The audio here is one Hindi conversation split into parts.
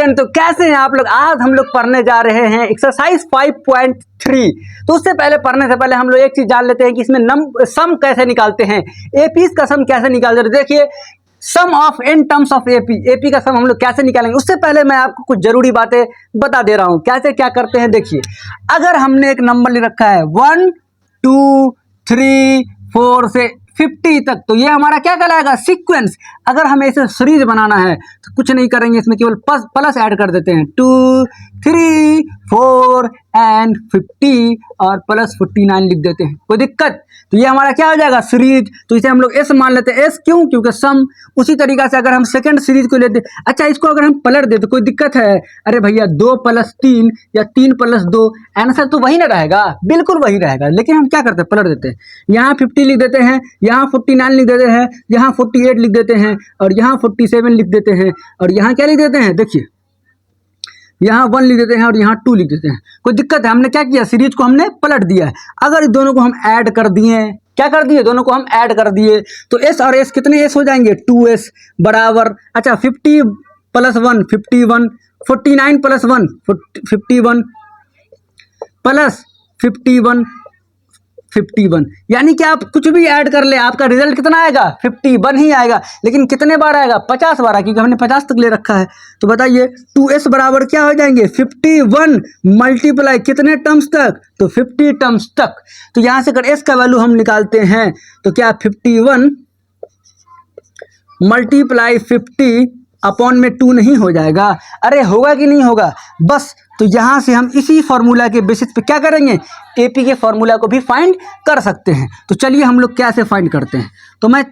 स्टूडेंट, तो कैसे हैं आप लोग। आज हम लोग पढ़ने जा रहे हैं एक्सरसाइज 5.3। तो उससे पहले पढ़ने से पहले हम लोग एक चीज जान लेते हैं कि इसमें सम कैसे निकालते हैं, एपी का सम कैसे निकालते हैं। देखिए, sum of in terms of AP का सम हम लोग कैसे निकालेंगे। उससे पहले मैं आपको कुछ जरूरी बातें बता दे रहा हूं कैसे क्या करते हैं। देखिए, अगर हमने एक नंबर ले रखा है 1 2 3 4 से 50 तक, तो ये हमारा क्या कहलाएगा, सीक्वेंस। अगर हमें इसे सीरीज बनाना है तो कुछ नहीं करेंगे, इसमें केवल प्लस ऐड कर देते हैं 2 3 4 एंड 50 और प्लस 49 लिख देते हैं, कोई दिक्कत। तो ये हमारा क्या हो जाएगा, सीरीज। तो इसे हम लोग एस मान लेते हैं। एस क्यों, क्योंकि सम। उसी तरीका से अगर हम सेकंड सीरीज को लेते, अच्छा इसको अगर हम पलट दे तो कोई दिक्कत है। अरे भैया 2 + 3 या 3 + 2, आंसर तो वही ना रहेगा, बिल्कुल वही रहेगा। लेकिन हम क्या करते हैं, पलट देते हैं। यहाँ 50 लिख देते हैं, यहाँ 49 लिख देते हैं, यहाँ 48 लिख देते हैं और यहाँ 47 लिख देते हैं और यहाँ क्या लिख देते हैं, देखिए यहाँ 1 लिख देते हैं और यहाँ 2 लिख देते हैं। कोई दिक्कत है, हमने क्या किया, सीरीज को हमने पलट दिया है। अगर इस दोनों को हम ऐड कर दिए, क्या कर दिए, दोनों को हम ऐड कर दिए, तो एस और एस कितने एस हो जाएंगे, 2s बराबर। अच्छा 50 + 1 51, 49 + 1 51 प्लस 51, यानी कि आप कुछ भी ऐड कर ले, आपका रिजल्ट कितना आएगा, 51 ही आएगा। लेकिन कितने बार आएगा, 50 बार, क्योंकि हमने 50 तक ले रखा है। तो बताइए 2s बराबर क्या हो जाएंगे, 51 मल्टीप्लाई कितने टर्म्स तक, तो 50 टर्म्स तक। तो यहां से अगर s का वैल्यू हम निकालते हैं तो क्या 51 मल्टीप्लाई 50 अपॉन में 2 नहीं हो जाएगा। अरे होगा कि नहीं होगा, बस। तो यहां से हम इसी फॉर्मूला के बेसिस पे क्या करेंगे, एपी के फॉर्मूला को भी फाइंड कर सकते हैं। तो चलिए हम लोग कैसे फाइंड करते हैं, तो मैं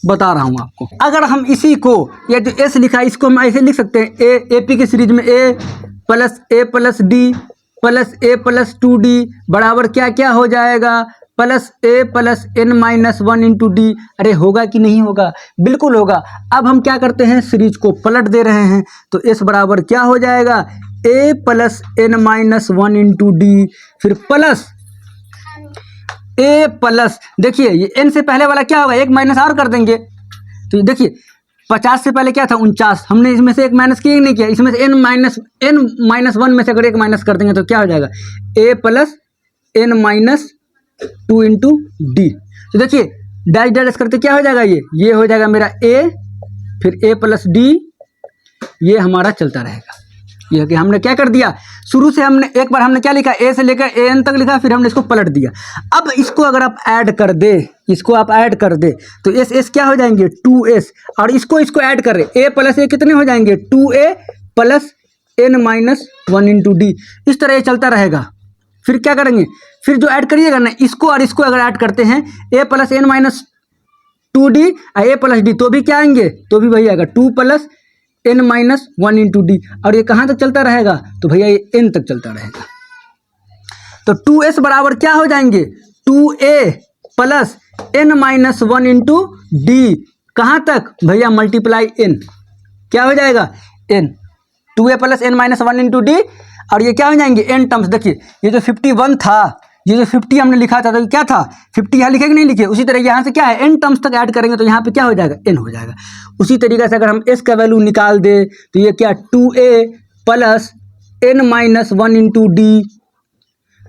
बता रहा हूं आपको। अगर हम इसी को, या जो एस लिखा है इसको हम ऐसे लिख सकते हैं, एपी की सीरीज में a + d + a + 2d बराबर क्या क्या हो जाएगा, +a + n-1 × d। अरे होगा कि नहीं होगा, बिल्कुल होगा। अब हम क्या करते हैं, सीरीज को पलट दे रहे हैं, तो s बराबर क्या हो जाएगा, a + n-1 × d, फिर प्लस a प्लस, देखिए ये n से पहले वाला क्या होगा, एक माइनस और कर देंगे। तो देखिए 50 से पहले क्या था, 49, हमने इसमें से एक माइनस किया नहीं किया, इसमें से n-1 में से अगर एक माइनस कर देंगे तो क्या हो जाएगा, a + n-2 × d। तो देखिए डैश डैश करते क्या हो जाएगा, ये हो जाएगा मेरा a, फिर a + d, ये हमारा चलता रहेगा। ये कि हमने क्या कर दिया, शुरू से हमने एक बार हमने क्या लिखा, a से लेकर an तक लिखा, फिर हमने इसको पलट दिया। अब इसको अगर आप ऐड कर दे, इसको आप ऐड कर दे तो s क्या हो जाएंगे, 2s, और इसको ऐड कर रहे, a + a कितने हो जाएंगे, 2a + n-1 × d। इस तरह ये चलता रहेगा। फिर क्या करेंगे, फिर जो ऐड करिएगा ना, इसको और इसको अगर ऐड करते हैं, a + n-2d और a + d, तो भी क्या आएंगे, तो भी वही आएगा, 2 + n-1 × d। और ये कहाँ तक चलता रहेगा, तो भैया ये n तक चलता रहेगा। तो 2s बराबर क्या हो जाएंगे, 2a + n-1 × d, कहाँ तक भैया, मल्टीप्लाई n, क्या हो जाएगा, n, 2a + n-1 × d, और ये क्या हो जाएंगे, n टर्म्स। देखिए ये जो 51 था, ये जो 50 हमने लिखा था, तो क्या था, 50 यहाँ लिखे कि नहीं लिखे, उसी तरह यहाँ से क्या है, n टर्म्स तक ऐड करेंगे तो यहाँ पे क्या हो जाएगा, n हो जाएगा। उसी तरीके से अगर हम s का वैल्यू निकाल दे तो ये क्या, 2a + n-1 × d।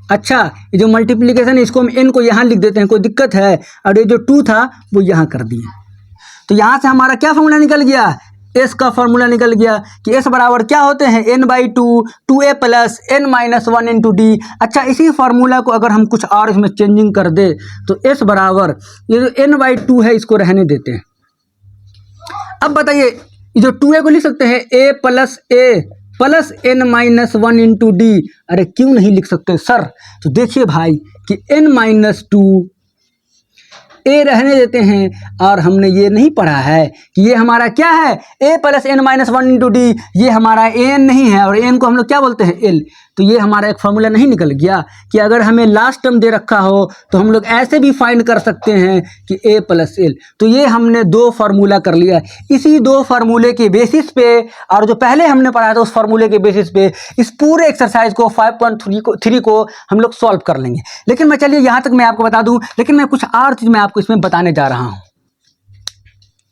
अच्छा ये जो मल्टीप्लीकेशन है, इसको हम n को यहाँ लिख देते हैं, कोई दिक्कत है, और ये जो 2 था वो यहाँ कर दिए। तो यहाँ से हमारा क्या फॉर्मूला निकल गया, s का फॉर्मूला निकल गया कि s बराबर क्या होते हैं, n/2 2a + n-1 × d। अच्छा इसी फार्मूला को अगर हम कुछ और इसमें चेंजिंग कर दे तो s बराबर, ये जो n/2 है इसको रहने देते हैं। अब बताइए, ये जो 2a को लिख सकते हैं a + n-1 × d। अरे क्यों नहीं लिख सकते सर, तो देखिए भाई कि n-2 a रहने देते हैं, और हमने ये नहीं पढ़ा है कि ये हमारा क्या है, a + n-1 × d, ये हमारा an नहीं है, और an को हम लोग क्या बोलते हैं, l। तो ये हमारा एक फॉर्मूला नहीं निकल गया कि अगर हमें लास्ट टर्म दे रखा हो तो हम लोग ऐसे भी फाइंड कर सकते हैं कि a + l। तो ये हमने 2 फार्मूला कर लिया। इसी 2 फार्मूले के बेसिस पे, और जो पहले हमने पढ़ा था उस फार्मूले के बेसिस पे, इस पूरे एक्सरसाइज को 5.3 को हम लोग सॉल्व कर लेंगे। लेकिन मैं चलिए यहाँ तक मैं आपको बता दूं, लेकिन मैं कुछ और चीज़ मैं आपको इसमें बताने जा रहा हूँ।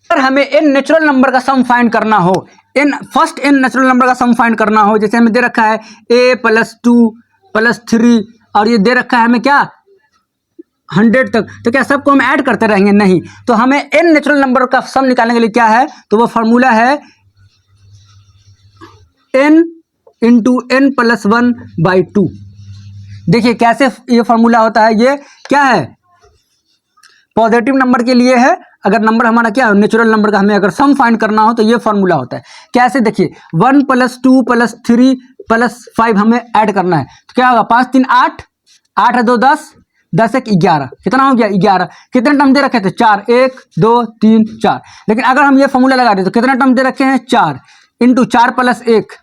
अगर हमें n नेचुरल नंबर का सम फाइंड करना हो, N first N natural number का सम फाइंड करना हो, जैसे हमें दे रखा है a + 2 + 3 और ये दे रखा है हमें क्या 100 तक, तो क्या सबको हम ऐड करते रहेंगे? नहीं। तो हमें एन नेचुरल नंबर का सम निकालने के लिए क्या है, तो वो फार्मूला है n × n + 1/2। देखिए कैसे ये फार्मूला होता है, ये क्या है पॉजिटिव नंबर के लिए है। अगर नंबर हमारा क्या है नेचुरल नंबर का हमें अगर सम फाइंड करना हो तो ये फार्मूला होता है। कैसे देखिए 1 + 2 + 3 + 5 हमें ऐड करना है, तो क्या होगा 5 3 8, 8 2 10, 10 1 11, कितना हो गया 11। कितने टर्म दे रखे थे 4, 1 2 3 4। लेकिन अगर हम ये फार्मूला लगा दें तो कितने टर्म दे रखे हैं 4 × 4 + 1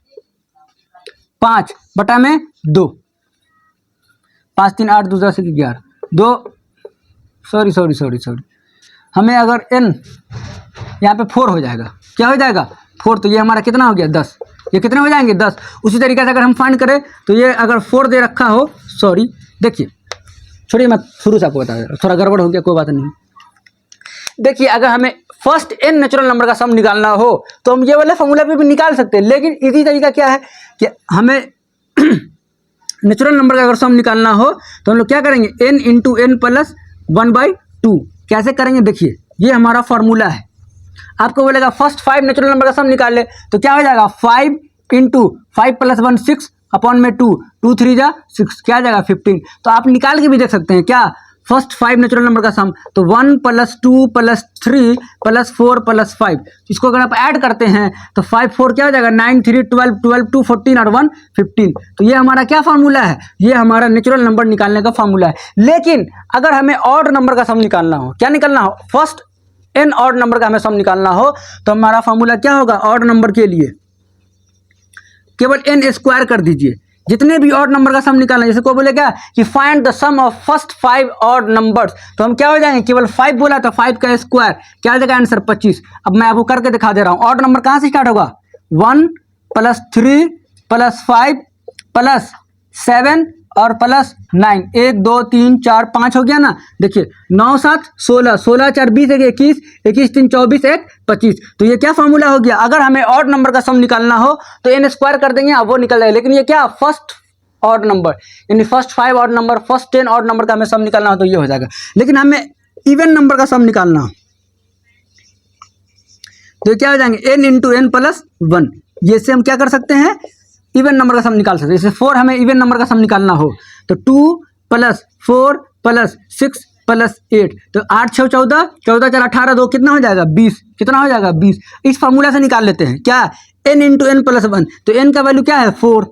5 बटा में 2, 5 3 8 2 10 1 11 2 सॉरी हमें अगर n यहाँ पे 4 हो जाएगा, क्या हो जाएगा 4, तो ये हमारा कितना हो गया 10, ये कितने हो जाएंगे 10। उसी तरीके से अगर हम फाइंड करें तो ये अगर 4 दे रखा हो, सॉरी देखिए छोड़िए मैं शुरू से आपको बता रहा हूँ, थोड़ा गड़बड़ हो गया कोई बात नहीं। देखिए अगर हमें फर्स्ट n नेचुरल नंबर का सम निकालना हो तो हम ये वाले फॉर्मूला पे भी निकाल सकते हैं, लेकिन इसी तरीका क्या है कि हमें नेचुरल नंबर का अगर सम निकालना हो तो हम लोग क्या करेंगे n × n + 1/2। कैसे करेंगे देखिए ये हमारा फार्मूला है। आपको बोलेगा फर्स्ट 5 नेचुरल नंबर का सम निकाल ले, तो क्या हो जाएगा 5 × 5 + 1 6 अपॉन में 2, 2 3 जा 6, क्या आ जाएगा 15। तो आप निकाल के भी देख सकते हैं क्या फर्स्ट 5 नेचुरल नंबर का सम, तो 1 + 2 + 3 + 4 + 5, इसको अगर आप ऐड करते हैं तो 5 4 क्या हो जाएगा 9 3 12 12 2 14 और 1 15। तो ये हमारा क्या फार्मूला है, ये हमारा नेचुरल नंबर निकालने का फार्मूला है। लेकिन अगर हमें ऑड नंबर का सम निकालना हो, क्या निकालना हो फर्स्ट n ऑड नंबर का हमें सम निकालना हो, तो हमारा फार्मूला क्या होगा ऑड नंबर के लिए केवल n² कर दीजिए। जितने भी ऑड नंबर का सम निकालना है, जैसे कोई बोलेगा कि find the sum of first 5 odd numbers, तो हम क्या हो जाएंगे केवल 5 बोला तो 5 का स्क्वायर, क्या आ जाएगा आंसर 25। अब मैं आपको करके दिखा दे रहा हूँ ऑड नंबर कहाँ से स्टार्ट होगा 1 + 3 + 5 + 7 और +9, 1 2 3 4 5 हो गया ना। देखिए 9 7 16, 16 4 20 21, 21 3 24 1 25। तो ये क्या फार्मूला हो गया, अगर हमें ऑड नंबर का सम निकालना हो तो n² कर देंगे, अब वो निकल जाएगा। लेकिन ये क्या फर्स्ट ऑड नंबर यानी first 5 odd number, first 10 odd number का हमें सम निकालना हो तो ये हो जाएगा। लेकिन हमें इवन नंबर का सम निकालना हो तो क्या हो जाएंगे n × n + 1। ये से हम क्या कर सकते हैं इवन नंबर का सम निकाल सकते हैं। जैसे 4 हमें इवन नंबर का सम निकालना हो तो 2 + 4 + 6 + 8, तो 8 6 14, 14 4 18 2 कितना हो जाएगा 20, कितना हो जाएगा 20। इस फार्मूला से निकाल लेते हैं क्या n × n + 1, तो n का वैल्यू क्या है 4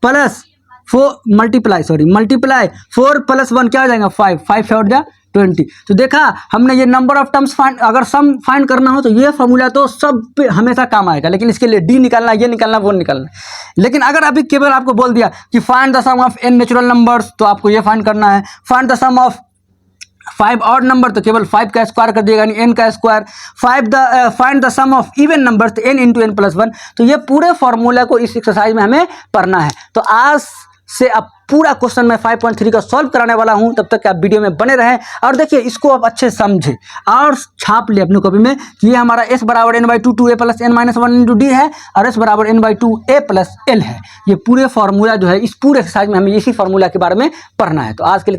+ 4 मल्टीप्लाई 4 + 1 क्या हो जाएगा 5, 5 4 जा 20। तो देखा हमने ये नंबर ऑफ टर्म्स फाइंड, अगर सम फाइंड करना हो तो ये फार्मूला तो सब पे हमेशा काम आएगा, लेकिन इसके लिए डी निकालना, ये निकालना, वो निकालना। लेकिन अगर अभी केवल आपको बोल दिया कि find the sum of n natural numbers, तो आपको ये फाइंड करना है। Find the sum of 5 odd number, तो केवल 5 का स्क्वायर कर दिएगा यानी n का square. Find the sum of even numbers, तो n × n + 1। तो ये पूरे फार्मूला को इस एक्सरसाइज में हमें पढ़ना है। तो आज से अब पूरा क्वेश्चन मैं 5.3 का सॉल्व कराने वाला हूं, तब तक आप वीडियो में बने रहें। और देखिए इसको आप अच्छे समझें और छाप ले अपनी कॉपी में कि ये हमारा s = n/2 2a + n - 1 × d है और s = n/2 a + l है। ये पूरे फार्मूला जो है इस पूरे एक्सरसाइज में हमें इसी फार्मूला के बारे में पढ़ना है। तो आज के लिए